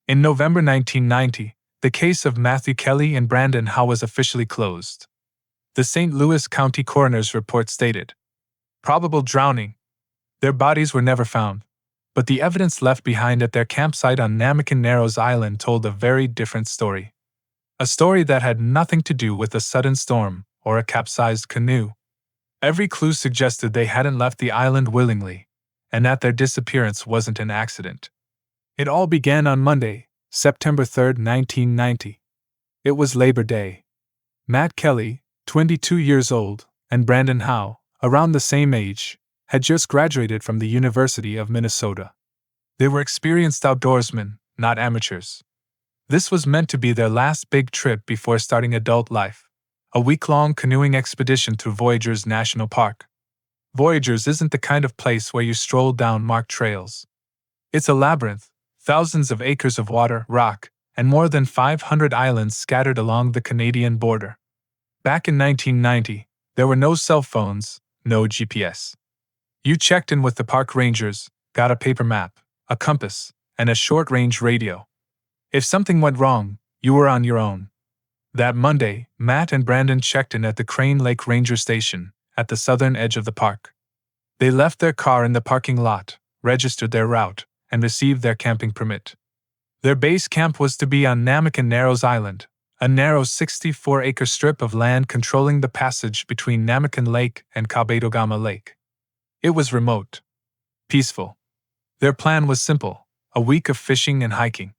In November 1990, the case of Matthew Kelly and Brandon Howe was officially closed. The St. Louis County Coroner's report stated, "Probable drowning." Their bodies were never found, but the evidence left behind at their campsite on Namakan Narrows Island told a very different story. A story that had nothing to do with a sudden storm or a capsized canoe. Every clue suggested they hadn't left the island willingly, and that their disappearance wasn't an accident. It all began on Monday, September 3, 1990. It was Labor Day. Matt Kelly, 22 years old, and Brandon Howe, around the same age, had just graduated from the University of Minnesota. They were experienced outdoorsmen, not amateurs. This was meant to be their last big trip before starting adult life, a week-long canoeing expedition through Voyageurs National Park. Voyageurs isn't the kind of place where you stroll down marked trails. It's a labyrinth, thousands of acres of water, rock, and more than 500 islands scattered along the Canadian border. Back in 1990, there were no cell phones, no GPS. You checked in with the park rangers, got a paper map, a compass, and a short-range radio. If something went wrong, you were on your own. That Monday, Matt and Brandon checked in at the Crane Lake Ranger Station, at the southern edge of the park. They left their car in the parking lot, registered their route, and received their camping permit. Their base camp was to be on Namakan Narrows Island, a narrow 64-acre strip of land controlling the passage between Namakan Lake and Kabetogama Lake. It was remote. Peaceful. Their plan was simple, a week of fishing and hiking.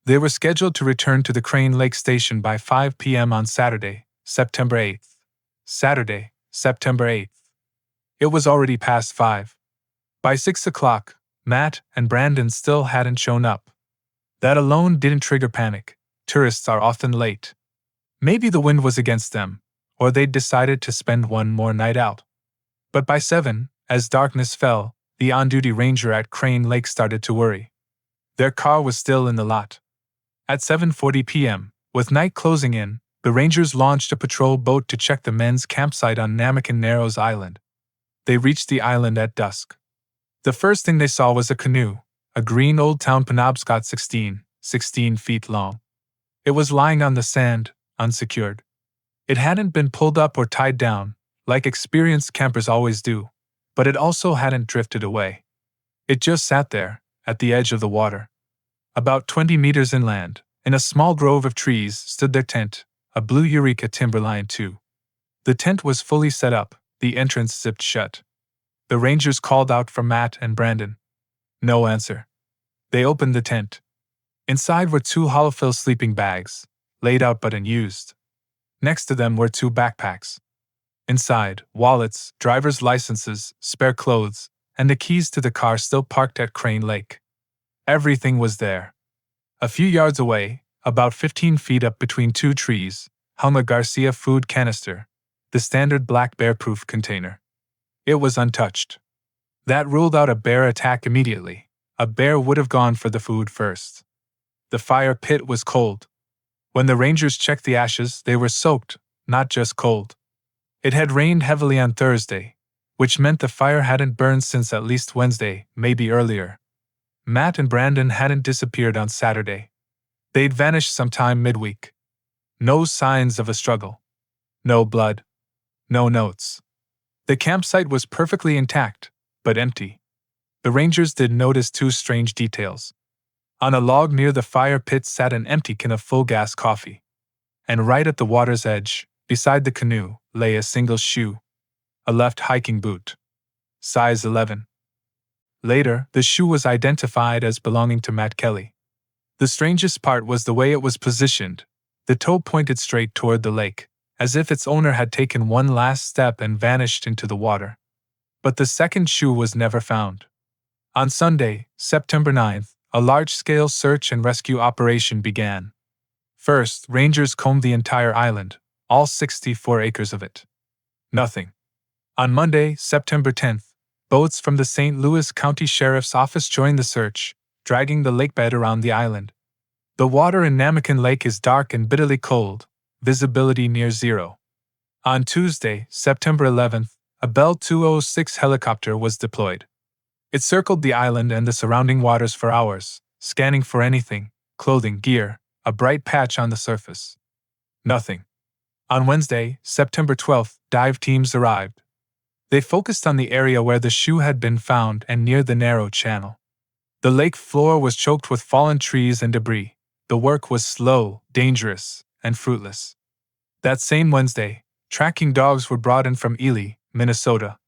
They were scheduled to return to the Crane Lake Station by 5 p.m. on Saturday, September 8th. Saturday, September 8th. It was already past 5. By 6 o'clock, Matt and Brandon still hadn't shown up. That alone didn't trigger panic. Tourists are often late. Maybe the wind was against them, or they'd decided to spend one more night out. But by 7, as darkness fell, the on-duty ranger at Crane Lake started to worry. Their car was still in the lot. At 7:40 p.m., with night closing in, the rangers launched a patrol boat to check the men's campsite on Namakan Narrows Island. They reached the island at dusk. The first thing they saw was a canoe, a green Old Town Penobscot 16 feet long. It was lying on the sand, unsecured. It hadn't been pulled up or tied down, like experienced campers always do, but it also hadn't drifted away. It just sat there, at the edge of the water. About 20 meters inland, in a small grove of trees, stood their tent, a blue Eureka Timberline 2. The tent was fully set up, the entrance zipped shut. The rangers called out for Matt and Brandon. No answer. They opened the tent. Inside were 2 hollow-fill sleeping bags, laid out but unused. Next to them were 2 backpacks. Inside, wallets, driver's licenses, spare clothes, and the keys to the car still parked at Crane Lake. Everything was there. A few yards away, about 15 feet up between 2 trees, hung a Garcia food canister, the standard black bear-proof container. It was untouched. That ruled out a bear attack immediately. A bear would have gone for the food first. The fire pit was cold. When the rangers checked the ashes, they were soaked, not just cold. It had rained heavily on Thursday, which meant the fire hadn't burned since at least Wednesday, maybe earlier. Matt and Brandon hadn't disappeared on Saturday. They'd vanished sometime midweek. No signs of a struggle. No blood. No notes. The campsite was perfectly intact, but empty. The rangers did notice 2 strange details. On a log near the fire pit sat an empty can of full-gas coffee. And right at the water's edge, beside the canoe, lay a single shoe. A left hiking boot. Size 11. Later, the shoe was identified as belonging to Matt Kelly. The strangest part was the way it was positioned. The toe pointed straight toward the lake, as if its owner had taken one last step and vanished into the water. But the second shoe was never found. On Sunday, September 9th, a large-scale search and rescue operation began. First, rangers combed the entire island, all 64 acres of it. Nothing. On Monday, September 10th, boats from the St. Louis County Sheriff's Office joined the search, dragging the lakebed around the island. The water in Namakan Lake is dark and bitterly cold, visibility near zero. On Tuesday, September 11th, a Bell 206 helicopter was deployed. It circled the island and the surrounding waters for hours, scanning for anything, clothing, gear, a bright patch on the surface. Nothing. On Wednesday, September 12th, dive teams arrived. They focused on the area where the shoe had been found and near the narrow channel. The lake floor was choked with fallen trees and debris. The work was slow, dangerous, and fruitless. That same Wednesday, tracking dogs were brought in from Ely, Minnesota.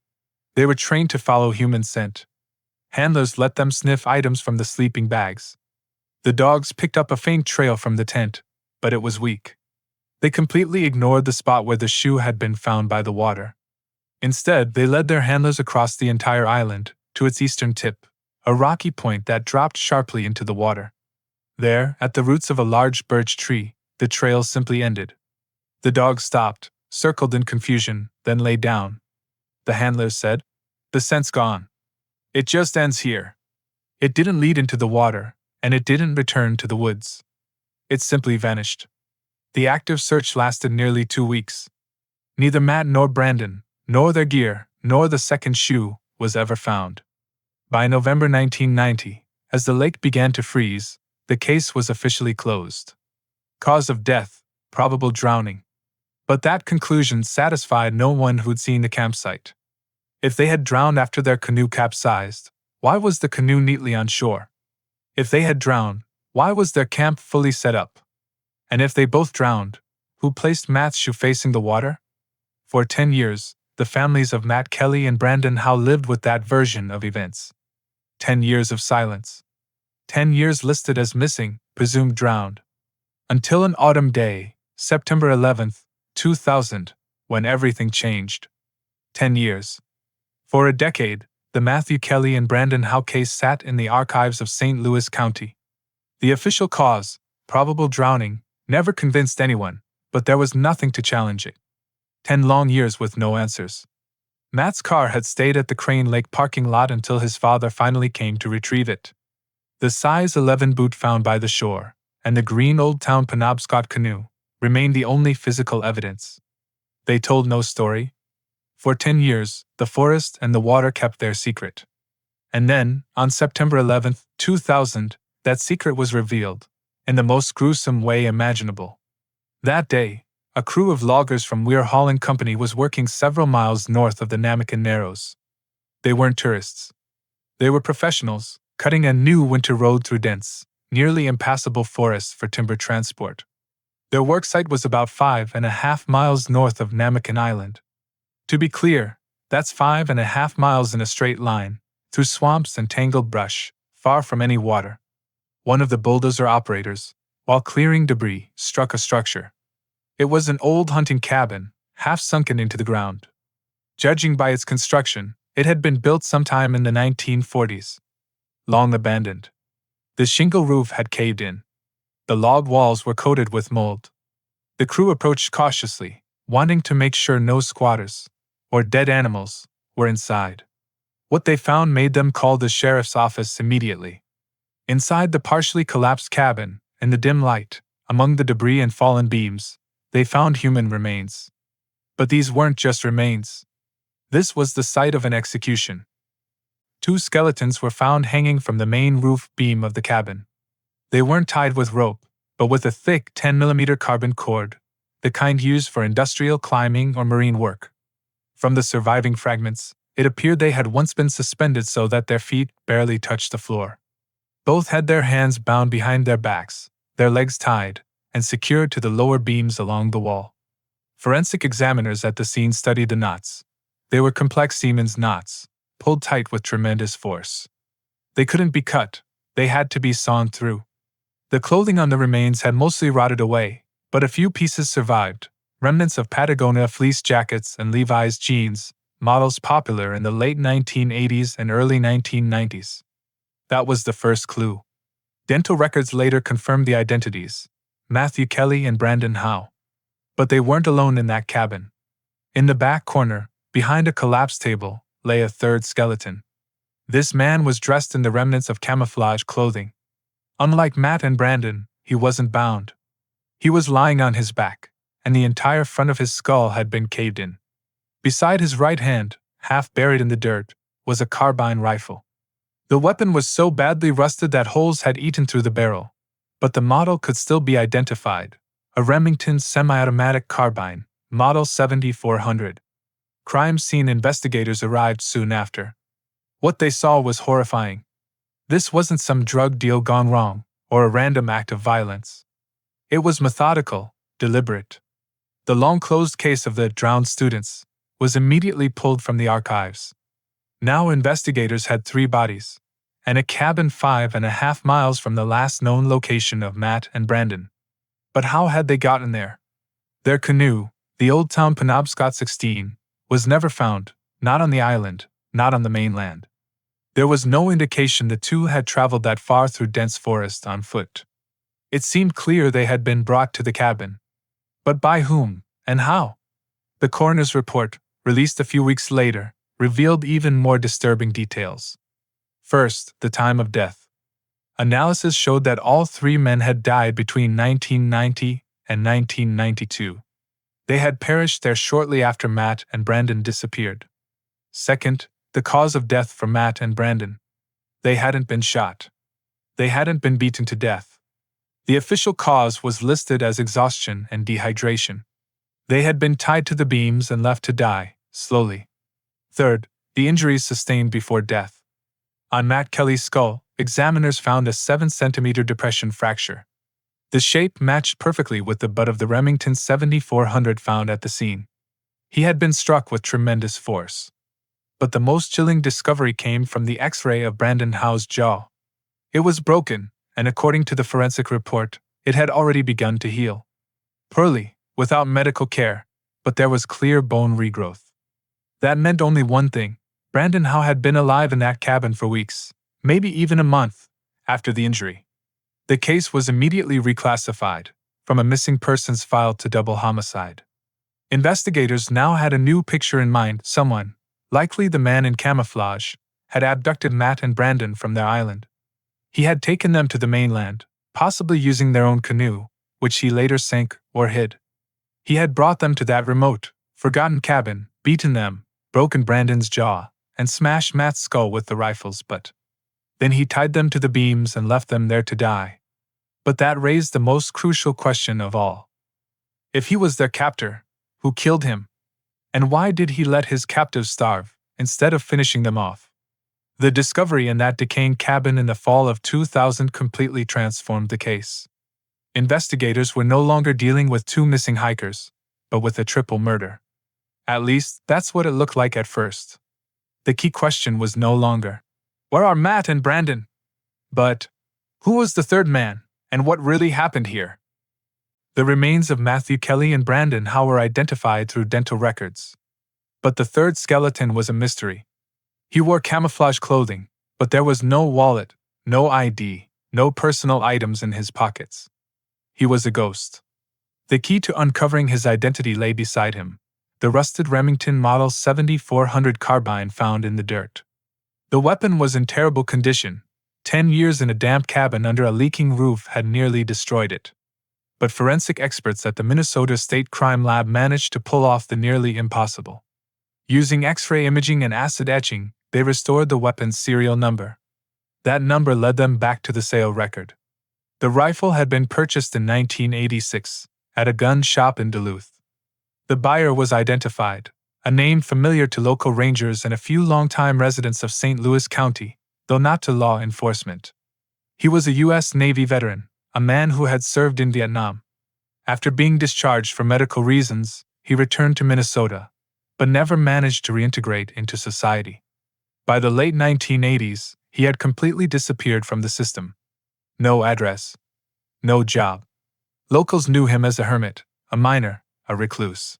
They were trained to follow human scent. Handlers let them sniff items from the sleeping bags. The dogs picked up a faint trail from the tent, but it was weak. They completely ignored the spot where the shoe had been found by the water. Instead, they led their handlers across the entire island, to its eastern tip, a rocky point that dropped sharply into the water. There, at the roots of a large birch tree, the trail simply ended. The dogs stopped, circled in confusion, then lay down. The handlers said, "The scent's gone. It just ends here." It didn't lead into the water, and it didn't return to the woods. It simply vanished. The active search lasted nearly 2 weeks. Neither Matt nor Brandon, nor their gear, nor the second shoe, was ever found. By November 1990, as the lake began to freeze, the case was officially closed. Cause of death: probable drowning. But that conclusion satisfied no one who'd seen the campsite. If they had drowned after their canoe capsized, why was the canoe neatly on shore? If they had drowned, why was their camp fully set up? And if they both drowned, who placed Matt's shoe facing the water? For 10 years, the families of Matt, Kelly, and Brandon Howe lived with that version of events. 10 years of silence. 10 years listed as missing, presumed drowned. Until an autumn day, September 11th, 2000, when everything changed. 10 years. For a decade, the Matthew Kelly and Brandon Howe case sat in the archives of St. Louis County. The official cause, probable drowning, never convinced anyone, but there was nothing to challenge it. 10 long years with no answers. Matt's car had stayed at the Crane Lake parking lot until his father finally came to retrieve it. The size 11 boot found by the shore, and the green Old Town Penobscot canoe, remained the only physical evidence. They told no story. For 10 years, the forest and the water kept their secret. And then, on September 11th, 2000, that secret was revealed, in the most gruesome way imaginable. That day, a crew of loggers from Weir Hauling Company was working several miles north of the Namakan Narrows. They weren't tourists. They were professionals, cutting a new winter road through dense, nearly impassable forests for timber transport. Their worksite was about 5.5 miles north of Namakan Island. To be clear, that's 5.5 miles in a straight line, through swamps and tangled brush, far from any water. One of the bulldozer operators, while clearing debris, struck a structure. It was an old hunting cabin, half sunken into the ground. Judging by its construction, it had been built sometime in the 1940s. Long abandoned. The shingle roof had caved in. The log walls were coated with mold. The crew approached cautiously, wanting to make sure no squatters, or dead animals, were inside. What they found made them call the sheriff's office immediately. Inside the partially collapsed cabin, in the dim light, among the debris and fallen beams, they found human remains. But these weren't just remains. This was the site of an execution. 2 skeletons were found hanging from the main roof beam of the cabin. They weren't tied with rope, but with a thick 10mm carbon cord, the kind used for industrial climbing or marine work. From the surviving fragments, it appeared they had once been suspended so that their feet barely touched the floor. Both had their hands bound behind their backs, their legs tied, and secured to the lower beams along the wall. Forensic examiners at the scene studied the knots. They were complex seamen's knots, pulled tight with tremendous force. They couldn't be cut, they had to be sawn through. The clothing on the remains had mostly rotted away, but a few pieces survived, remnants of Patagonia fleece jackets and Levi's jeans, models popular in the late 1980s and early 1990s. That was the first clue. Dental records later confirmed the identities: Matthew Kelly and Brandon Howe. But they weren't alone in that cabin. In the back corner, behind a collapsed table, lay a third skeleton. This man was dressed in the remnants of camouflage clothing. Unlike Matt and Brandon, he wasn't bound. He was lying on his back, and the entire front of his skull had been caved in. Beside his right hand, half buried in the dirt, was a carbine rifle. The weapon was so badly rusted that holes had eaten through the barrel. But the model could still be identified: a Remington semi-automatic carbine, model 7400. Crime scene investigators arrived soon after. What they saw was horrifying. This wasn't some drug deal gone wrong, or a random act of violence. It was methodical, deliberate. The long-closed case of the drowned students was immediately pulled from the archives. Now investigators had 3 bodies, and a cabin 5.5 miles from the last known location of Matt and Brandon. But how had they gotten there? Their canoe, the Old Town Penobscot 16, was never found, not on the island, not on the mainland. There was no indication the two had traveled that far through dense forest on foot. It seemed clear they had been brought to the cabin. But by whom, and how? The coroner's report, released a few weeks later, revealed even more disturbing details. First, the time of death. Analysis showed that all 3 men had died between 1990 and 1992. They had perished there shortly after Matt and Brandon disappeared. Second, the cause of death for Matt and Brandon. They hadn't been shot. They hadn't been beaten to death. The official cause was listed as exhaustion and dehydration. They had been tied to the beams and left to die, slowly. Third, the injuries sustained before death. On Matt Kelly's skull, examiners found a 7-centimeter depression fracture. The shape matched perfectly with the butt of the Remington 7400 found at the scene. He had been struck with tremendous force. But the most chilling discovery came from the X-ray of Brandon Howe's jaw. It was broken, and according to the forensic report, it had already begun to heal. Poorly, without medical care, but there was clear bone regrowth. That meant only one thing: Brandon Howe had been alive in that cabin for weeks, maybe even a month, after the injury. The case was immediately reclassified, from a missing persons file to double homicide. Investigators now had a new picture in mind: someone, likely the man in camouflage, had abducted Matt and Brandon from their island. He had taken them to the mainland, possibly using their own canoe, which he later sank or hid. He had brought them to that remote, forgotten cabin, beaten them, broken Brandon's jaw, and smashed Matt's skull with the rifles, but then he tied them to the beams and left them there to die. But that raised the most crucial question of all. If he was their captor, who killed him? And why did he let his captives starve, instead of finishing them off? The discovery in that decaying cabin in the fall of 2000 completely transformed the case. Investigators were no longer dealing with 2 missing hikers, but with a triple murder. At least, that's what it looked like at first. The key question was no longer, where are Matt and Brandon? But, who was the third man, and what really happened here? The remains of Matthew Kelly and Brandon Howe were identified through dental records. But the third skeleton was a mystery. He wore camouflage clothing, but there was no wallet, no ID, no personal items in his pockets. He was a ghost. The key to uncovering his identity lay beside him: the rusted Remington Model 7400 carbine found in the dirt. The weapon was in terrible condition. 10 years in a damp cabin under a leaking roof had nearly destroyed it. But forensic experts at the Minnesota State Crime Lab managed to pull off the nearly impossible. Using X-ray imaging and acid etching, they restored the weapon's serial number. That number led them back to the sale record. The rifle had been purchased in 1986 at a gun shop in Duluth. The buyer was identified, a name familiar to local rangers and a few longtime residents of St. Louis County, though not to law enforcement. He was a U.S. Navy veteran, a man who had served in Vietnam. After being discharged for medical reasons, he returned to Minnesota, but never managed to reintegrate into society. By the late 1980s, he had completely disappeared from the system. No address. No job. Locals knew him as a hermit, a miner, a recluse.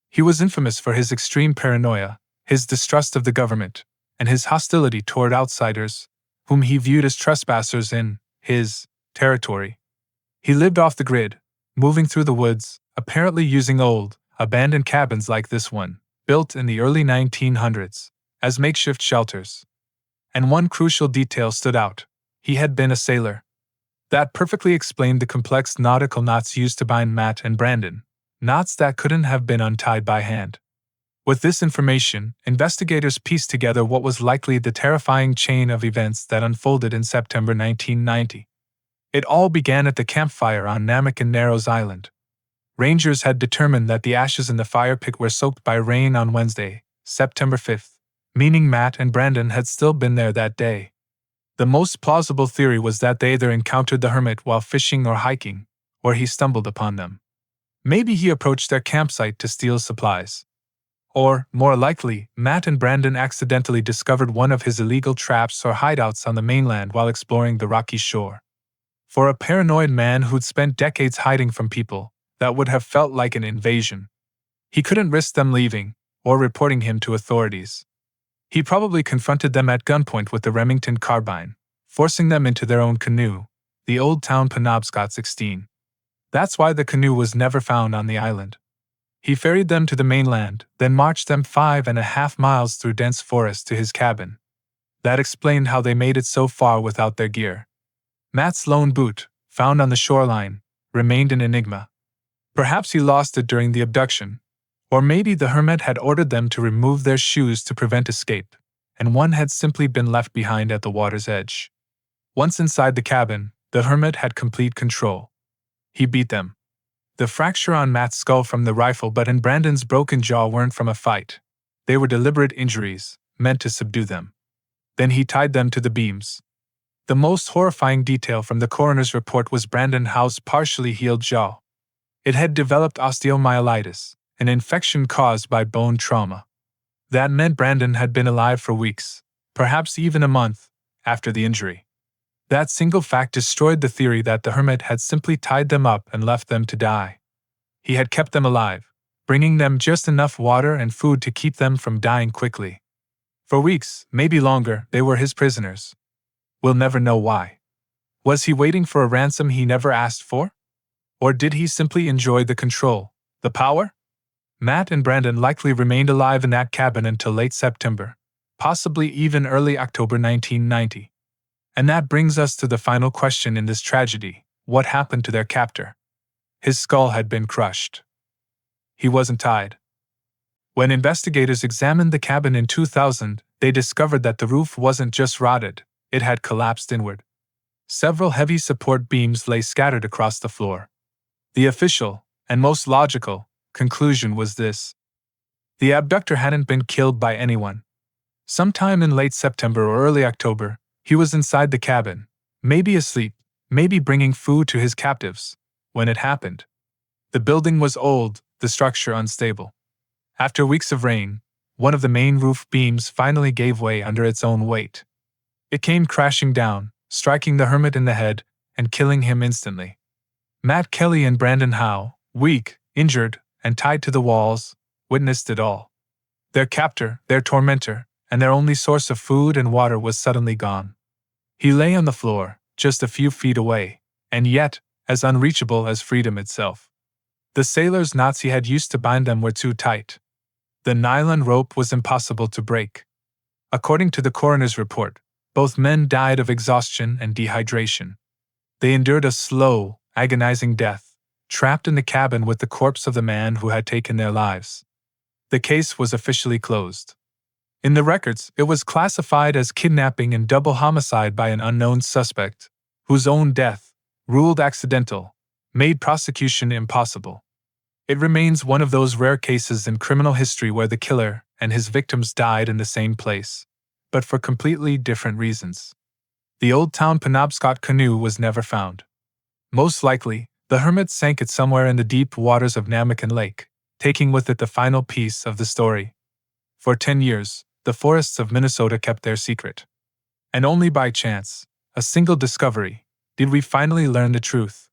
He was infamous for his extreme paranoia, his distrust of the government, and his hostility toward outsiders, whom he viewed as trespassers in his territory. He lived off the grid, moving through the woods, apparently using old, abandoned cabins like this one, built in the early 1900s, as makeshift shelters. And one crucial detail stood out: he had been a sailor. That perfectly explained the complex nautical knots used to bind Matt and Brandon, knots that couldn't have been untied by hand. With this information, investigators pieced together what was likely the terrifying chain of events that unfolded in September 1990. It all began at the campfire on Namakan Narrows Island. Rangers had determined that the ashes in the fire pit were soaked by rain on Wednesday, September 5th, meaning Matt and Brandon had still been there that day. The most plausible theory was that they either encountered the hermit while fishing or hiking, or he stumbled upon them. Maybe he approached their campsite to steal supplies. Or, more likely, Matt and Brandon accidentally discovered one of his illegal traps or hideouts on the mainland while exploring the rocky shore. For a paranoid man who'd spent decades hiding from people, that would have felt like an invasion. He couldn't risk them leaving, or reporting him to authorities. He probably confronted them at gunpoint with the Remington carbine, forcing them into their own canoe, the Old Town Penobscot 16. That's why the canoe was never found on the island. He ferried them to the mainland, then marched them 5.5 miles through dense forest to his cabin. That explained how they made it so far without their gear. Matt's lone boot, found on the shoreline, remained an enigma. Perhaps he lost it during the abduction, or maybe the hermit had ordered them to remove their shoes to prevent escape, and one had simply been left behind at the water's edge. Once inside the cabin, the hermit had complete control. He beat them. The fracture on Matt's skull from the rifle butt and Brandon's broken jaw weren't from a fight. They were deliberate injuries, meant to subdue them. Then he tied them to the beams. The most horrifying detail from the coroner's report was Brandon Howe's partially healed jaw. It had developed osteomyelitis, an infection caused by bone trauma. That meant Brandon had been alive for weeks, perhaps even a month, after the injury. That single fact destroyed the theory that the hermit had simply tied them up and left them to die. He had kept them alive, bringing them just enough water and food to keep them from dying quickly. For weeks, maybe longer, they were his prisoners. We'll never know why. Was he waiting for a ransom he never asked for? Or did he simply enjoy the control, the power? Matt and Brandon likely remained alive in that cabin until late September, possibly even early October 1990. And that brings us to the final question in this tragedy: what happened to their captor? His skull had been crushed. He wasn't tied. When investigators examined the cabin in 2000, they discovered that the roof wasn't just rotted, it had collapsed inward. Several heavy support beams lay scattered across the floor. The official, and most logical, conclusion was this: the abductor hadn't been killed by anyone. Sometime in late September or early October, he was inside the cabin, maybe asleep, maybe bringing food to his captives, when it happened. The building was old, the structure unstable. After weeks of rain, one of the main roof beams finally gave way under its own weight. It came crashing down, striking the hermit in the head and killing him instantly. Matt, Kelly and Brandon Howe, weak, injured, and tied to the walls, witnessed it all. Their captor, their tormentor, and their only source of food and water was suddenly gone. He lay on the floor, just a few feet away, and yet, as unreachable as freedom itself. The sailor's knots he had used to bind them were too tight. The nylon rope was impossible to break. According to the coroner's report, both men died of exhaustion and dehydration. They endured a slow, agonizing death, trapped in the cabin with the corpse of the man who had taken their lives. The case was officially closed. In the records, it was classified as kidnapping and double homicide by an unknown suspect, whose own death, ruled accidental, made prosecution impossible. It remains one of those rare cases in criminal history where the killer and his victims died in the same place, but for completely different reasons. The Old Town Penobscot canoe was never found. Most likely, the hermit sank it somewhere in the deep waters of Namakan Lake, taking with it the final piece of the story. For 10 years, the forests of Minnesota kept their secret. And only by chance, a single discovery, did we finally learn the truth.